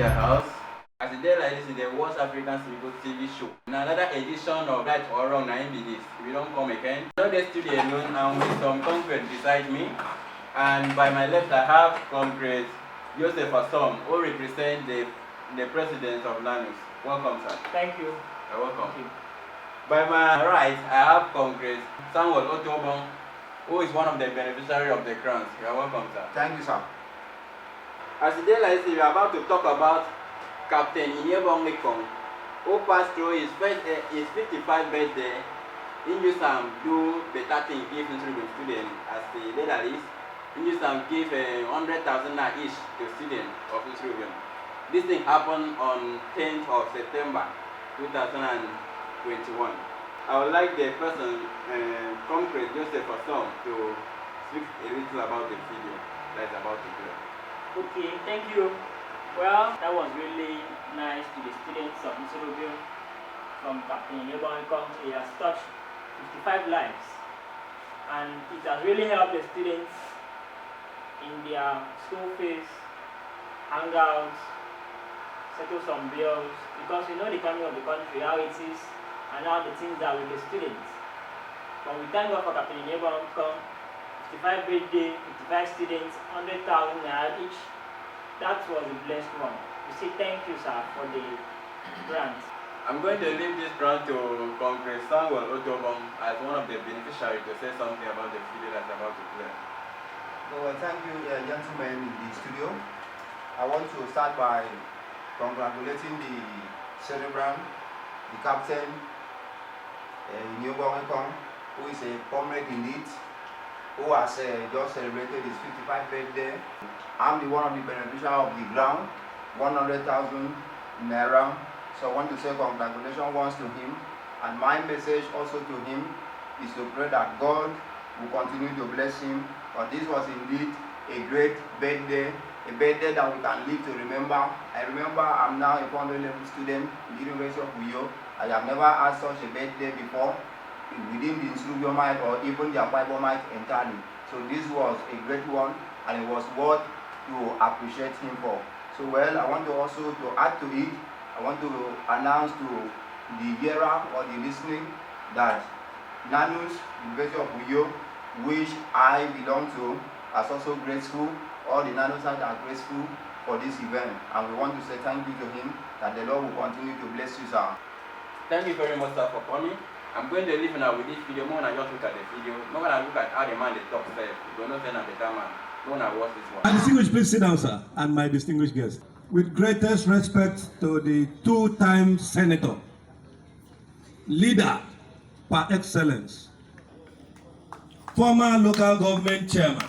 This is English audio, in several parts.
the house. As a day like this is the West African Civic TV show. In another edition of Right or Wrong, I be this. We don't come again. Not the studio alone, and with some concrete beside me. And by my left, I have concrete Joseph Asom, who represents the president of Lanus. Welcome, sir. Thank you. You're welcome. Thank you. By my right, I have concrete Samuel Otobon, who is one of the beneficiaries of the grants. You're welcome, sir. Thank you, sir. As the day like this, we are about to talk about Captain Ekong, who passed through his 55th birthday. He used to do better things, give to students. As the day like this, he used to give 100,000 each to students of Israel. This thing happened on 10th of September 2021. I would like the person, Concrete Joseph Asom, to speak a little about the video that is about to play. Okay, thank you. Well, that was really nice to the students of Israel from Captain Ekong. He has touched 55 lives, and it has really helped the students in their school fees, hangouts, settle some bills, because you know the coming of the country, how it is, and how the things are with the students. But we thank God for Captain Ekong, 55 birthday, 55 students, 100,000 naira each. That was a blessed one. We say thank you, sir, for the grant. I'm going to leave this grant to Congress Samuel Otobon as one of the beneficiaries to say something about the video that's about to play. So, thank you, gentlemen in the studio. I want to start by congratulating the celebrant, the captain, Ekong, who is a comrade indeed, who has just celebrated his 55th birthday. I'm the one of the beneficiaries of the grant, 100,000 naira. So I want to say congratulations once to him, and my message also to him is to pray that God will continue to bless him. But this was indeed a great birthday, a birthday that we can live to remember. I remember I'm now a 400 level student in the University of Uyo. I have never had such a birthday before within the Instrubiomite or even the Akwaiomite entirely. So this was a great one, and it was worth to appreciate him for. So well, I want to also to add to it, I want to announce to the hearer or the listening that Nanus, University of Uyo, which I belong to, is also grateful. All the Nanusites are grateful for this event, and we want to say thank you to him, that the Lord will continue to bless you, sir. Thank you very much, sir, for coming. I'm going to leave now with this video. More than just look at the video. More than look at how the man is top self. You don't know saying I'm a better man. More than watch this one. My distinguished, please sit down, sir, and my distinguished guest. With greatest respect to the two-time senator, leader par excellence, former local government chairman,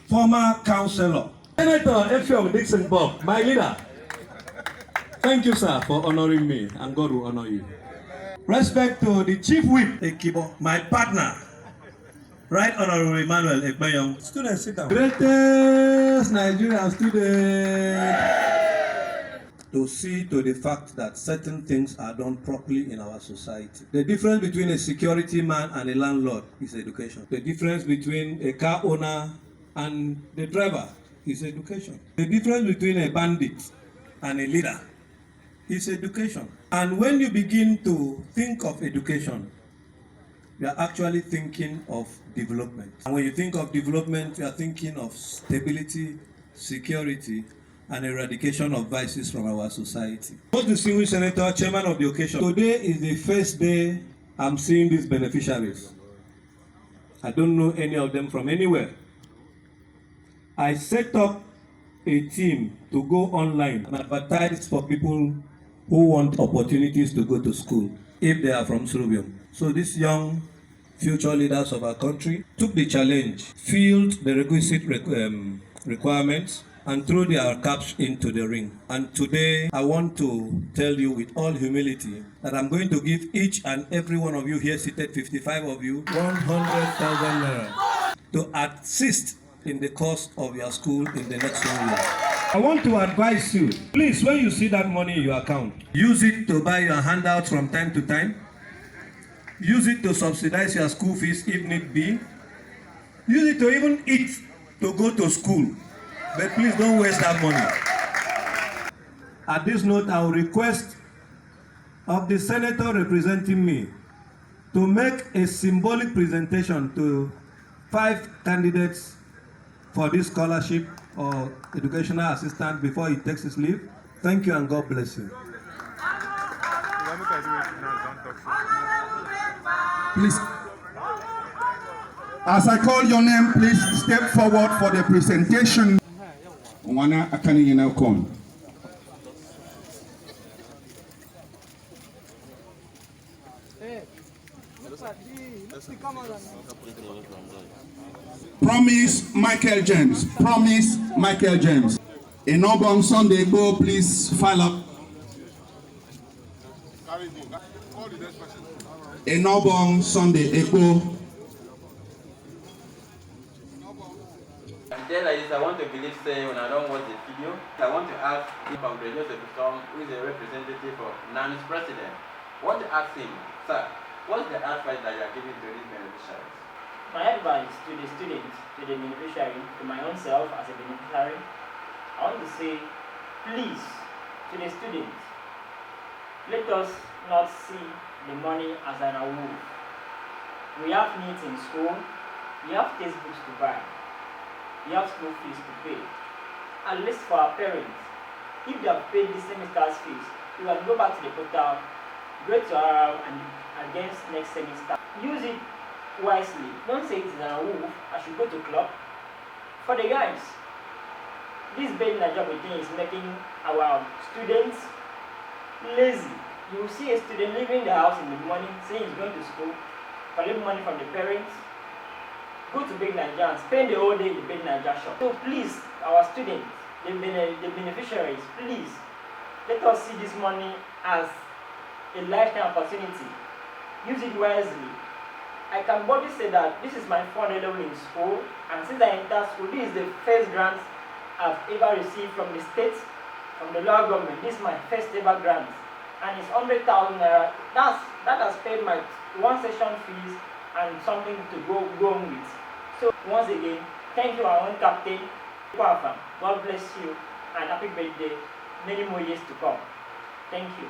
former councillor, Senator Ekong Dixon Bob, my leader. Thank you, sir, for honoring me, and God will honor you. Respect to the Chief Whip, Ekibo, my partner, Right Honorable Emmanuel Ekbayong. Students, sit down. Greatest Nigerian student. To see to the fact that certain things are done properly in our society. The difference between a security man and a landlord is education. The difference between a car owner and the driver is education. The difference between a bandit and a leader is education. And when you begin to think of education, you are actually thinking of development. And when you think of development, you are thinking of stability, security, and eradication of vices from our society. Most distinguished Senator, Chairman of the occasion, today is the first day I'm seeing these beneficiaries. I don't know any of them from anywhere. I set up a team to go online and advertise for people who want opportunities to go to school if they are from Slovium. So these young future leaders of our country took the challenge, filled the requisite requirements, and threw their caps into the ring. And today, I want to tell you with all humility that I'm going to give each and every one of you here seated, 55 of you, 100,000 naira to assist in the cost of your school in the next 1 year. I want to advise you, please, when you see that money in your account, use it to buy your handouts from time to time. Use it to subsidize your school fees if need be. Use it to even eat to go to school. But please don't waste that money. At this note, I will request of the senator representing me to make a symbolic presentation to 5 candidates for this scholarship or educational assistance before he takes his leave. Thank you and God bless you. Please, as I call your name, please step forward for the presentation. Wana akani yena kon. Promise Michael James. Promise Michael James. Enobong Sunday go, please file up. Enobong Sunday Eko. And then like this, I want to believe say when I don't watch the video, I want to ask Ekong Bless Student, who is a representative of NAN's president. I want to ask him, sir, what's the advice that you are giving to these beneficiaries? My advice to the students, to the beneficiary, to my own self as a beneficiary, I want to say, please, to the students, let us not see the money as an award. We have needs in school, we have textbooks to buy, we have school fees to pay. At least for our parents, if they have paid this semester's fees, we can go back to the portal, go to our and against next semester. Use it wisely. Don't say it is an award, I should go to club. For the guys, this bad Nigeria thing is making our students lazy. You will see a student leaving the house in the morning, saying he's going to school, collect money from the parents, go to big Nigeria and spend the whole day in the big Nigeria shop. So please, our students, the beneficiaries, please, let us see this money as a lifetime opportunity. Use it wisely. I can boldly say that this is my 400 level in school, and since I entered school, this is the first grant I've ever received from the state, from the local government. This is my first ever grant, and it's 100,000 naira. That has paid my one session fees and something to go on with. So once again, thank you our own captain, God bless you and happy birthday. Many more years to come. Thank you.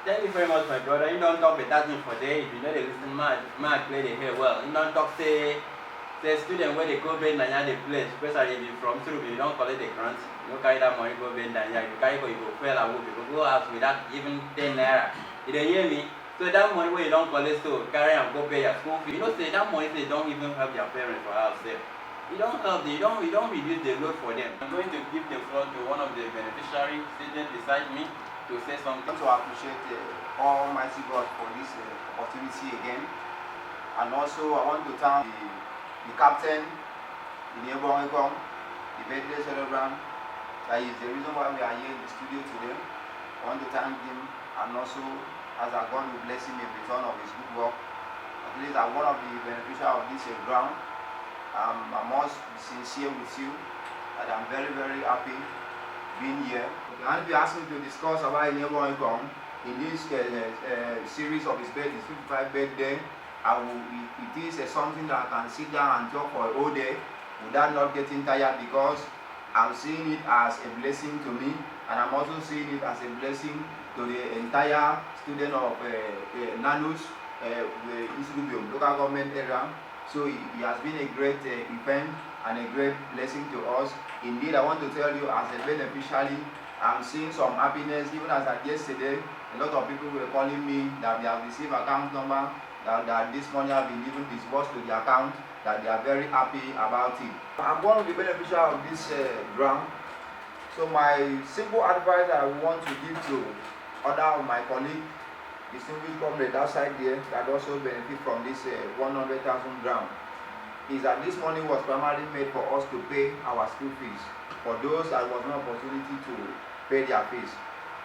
Thank you very much, my brother. You don't talk with that thing for day. If you know the listen, man play the hair well. You don't talk say student where they go bed and they play, especially if you from through, you don't collect the grant. You don't carry that money go bed and you carry go, you go fail away, you go out without even 10 naira. You don't hear me? So that money where you don't collect, so carry and go pay your school fee. You know, say that money they don't even help their parents for house there. You don't help them, you don't reduce the load for them. I'm going to give the floor to one of the beneficiary students beside me to say something. I want to appreciate Almighty God for this opportunity again, and also I want to thank the captain, the Ekong, the birthday celebrant. That is the reason why we are here in the studio today. I want to thank him, and also as our God will bless him in return of his good work. At least I'm one of the beneficiaries of this ground. I must be sincere with you that I'm very, very happy being here. And if you ask me to discuss about Ekong in this series of his birthday, his 55th birthday, it is something that I can sit down and talk for a whole day without not getting tired, because I'm seeing it as a blessing to me, and I'm also seeing it as a blessing to the entire student of Nanus, the Institute local government area. So it has been a great event and a great blessing to us. Indeed, I want to tell you, as a beneficiary, I'm seeing some happiness. Even as at yesterday, a lot of people were calling me that they have received account number, that this money has been even disbursed to the account, that they are very happy about it. I'm one of the beneficiaries of this grant. So my simple advice I want to give to other of my colleagues, distinguished comrades outside there that also benefit from this 100,000 grant, is that this money was primarily made for us to pay our school fees, for those that was no opportunity to pay their fees.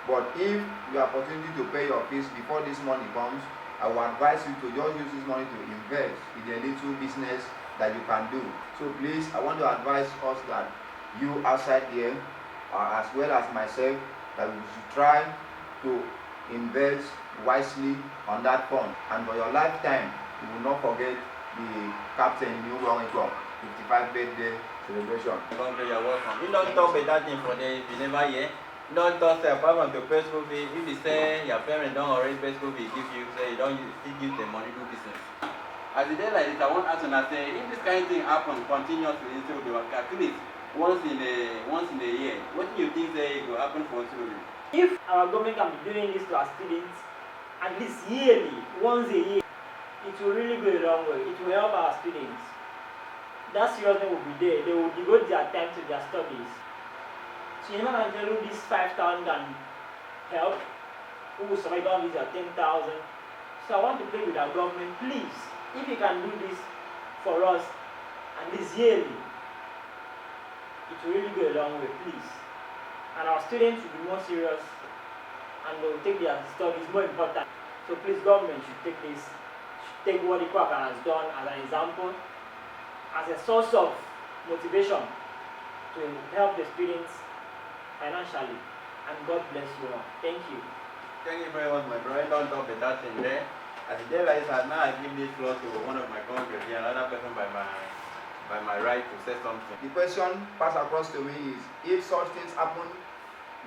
But if you have opportunity to pay your fees before this money comes, I will advise you to just use this money to invest in a little business that you can do. So please, I want to advise us that you outside there, as well as myself, that we should try to invest wisely on that fund. And for your lifetime, you will not forget the Captain Ekong 55th birthday celebration. You're welcome. You don't talk with that thing for day if you never hear. don't talk say apart to pay school fee. If you say your parents don't already pay school fee, give you say you don't use, still give the money do business. As a day like this, I want us to say if this kind of thing happen continuously instead of the work, at least once in a year, what do you think say will happen for children? If our government can be doing this to our students at least yearly, once a year, it will really go a long way. It will help our students. That seriousness will be there. They will devote their time to their studies. So you know, I tell you this 5,000 can help. Who will survive on this at 10,000? So I want to play with our government, please. If you can do this for us at least yearly, it will really go a long way, please. And our students should be more serious and they will take their studies more important. So please, government should take this, should take what the Capt has done as an example, as a source of motivation to help the students financially. And God bless you all. Thank you. Thank you very much, my brother. Don't talk about that thing there. As the day like this, now I give this floor to one of my congregants, another person by my right to say something. The question passed across to me is, if such things happen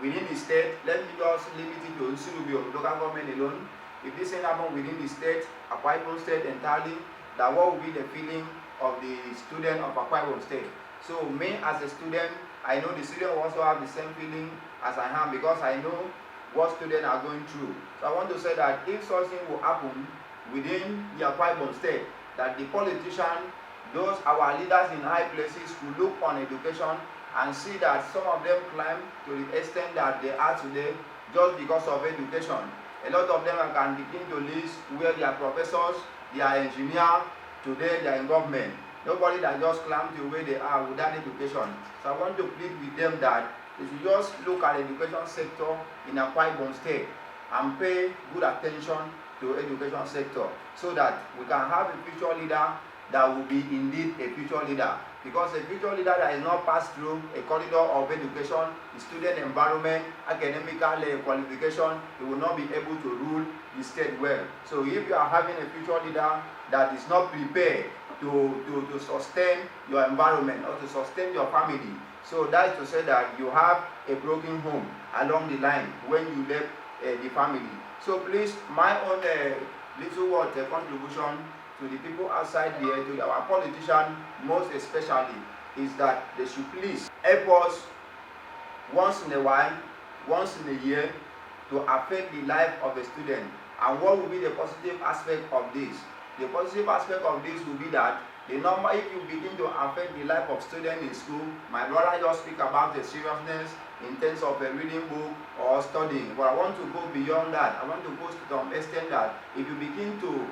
within the state, let me just limit it to Nsulubi of local government alone. If this thing happen within the state, Akwa Ibom State entirely, that what will be the feeling of the student of Akwa Ibom State? So me as a student, I know the student will also have the same feeling as I am, because I know what students are going through. So I want to say that if something will happen within the Akwa Ibom State, that the politician, those our leaders in high places, will look on education and see that some of them climb to the extent that they are today just because of education. A lot of them can begin to list where they are professors, they are engineers, today they are in government. Nobody that just climb to where they are without education. So I want to plead with them that they should just look at the education sector in Akwa Ibom State and pay good attention to education sector, so that we can have a future leader that will be indeed a future leader. Because a future leader that is not passed through a corridor of education, the student environment, academical qualification, he will not be able to rule the state well. So if you are having a future leader that is not prepared to sustain your environment or to sustain your family, so that is to say that you have a broken home along the line when you left the family. So please, my own little word contribution to the people outside here, to our politicians most especially, is that they should please help us once in a while, once in a year, to affect the life of a student. And what will be the positive aspect of this? The positive aspect of this will be that the number, if you begin to affect the life of students in school, my brother just speak about the seriousness in terms of a reading book or studying. But I want to go beyond that. I want to go to some extent that if you begin to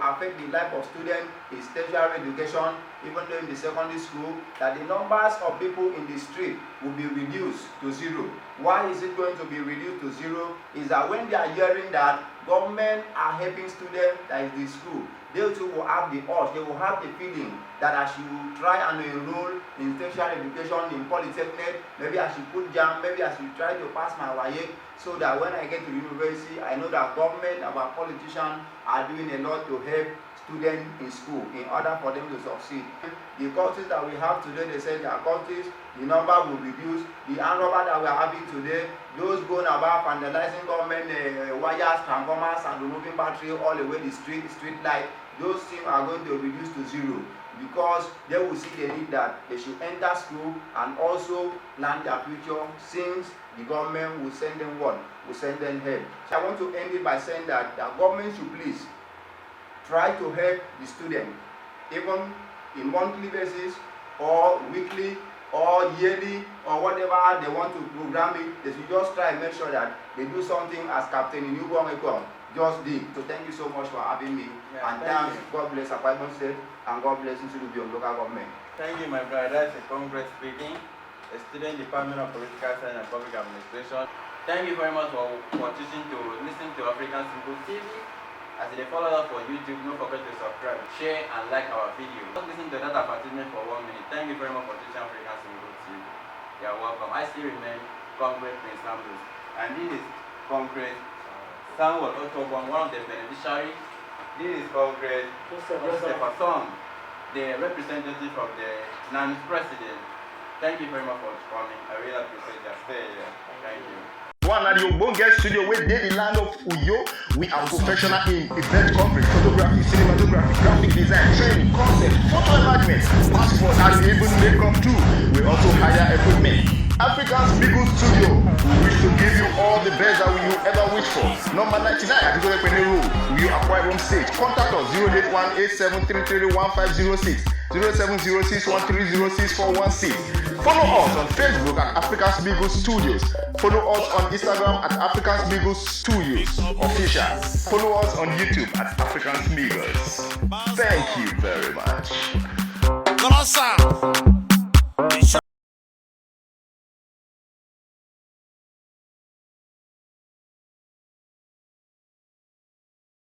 affect the life of students in tertiary education, even though in the secondary school, that the numbers of people in the street will be reduced to zero. Why is it going to be reduced to zero? Is that when they are hearing that government are helping students that is the school, they too will have the urge, they will have the feeling that I should try and enroll in tertiary education, in polytechnic, maybe I should put JAM, maybe I should try to pass my WAEC, so that when I get to university, I know that government, our politicians are doing a lot to help students in school in order for them to succeed. The courses that we have today, they say their courses, the number will reduce. The armed robber that we are having today, those going about vandalizing government wires, transformers, and removing battery all the way the street light, those things are going to reduce to zero, because they will see the need that they should enter school and also plan their future, since the government will send them what? Will send them help. So I want to end it by saying that the government should please try to help the student, even in monthly basis or weekly or yearly or whatever they want to program it. They should just try and make sure that they do something as Captain in Ekong just did. So thank you so much for having me. Yeah, and thanks. God bless Akwa Ibom State and God bless Nsulubi of local government. Thank you, my brother. That's Ekong Bless speaking, a student Department of Political Science and Public Administration. Thank you very much for choosing to listen to African Simple TV. As they follow us on YouTube, don't forget to subscribe, share, and like our video. Just listen to that advertisement for 1 minute. Thank you very much for choosing African Simple TV. You are welcome. I still remain Concrete Prince Ambrose. And this is Concrete Samuel Otobon, one of the beneficiaries. This is Concrete Joseph Asong, the representative of the non-president. Thank you very much for coming. I really appreciate that. Thank you. One at the Ekong Bless Studio, where they the land of Uyo. We are professional in event coverage, photography, cinematography, graphic design, training, concept, photo enlargement, passport, and even makeup too. We also hire equipment. African's Biggest Studio, we wish to give you all the best that you ever wish for. Number 99 at the Road, we acquire room stage. Contact us 08187331506, 0706130646. Follow us on Facebook at African's Biggest Studios. Follow us on Instagram at African's Biggest Studios Official. Follow us on YouTube at African's Biggest. Thank you very much.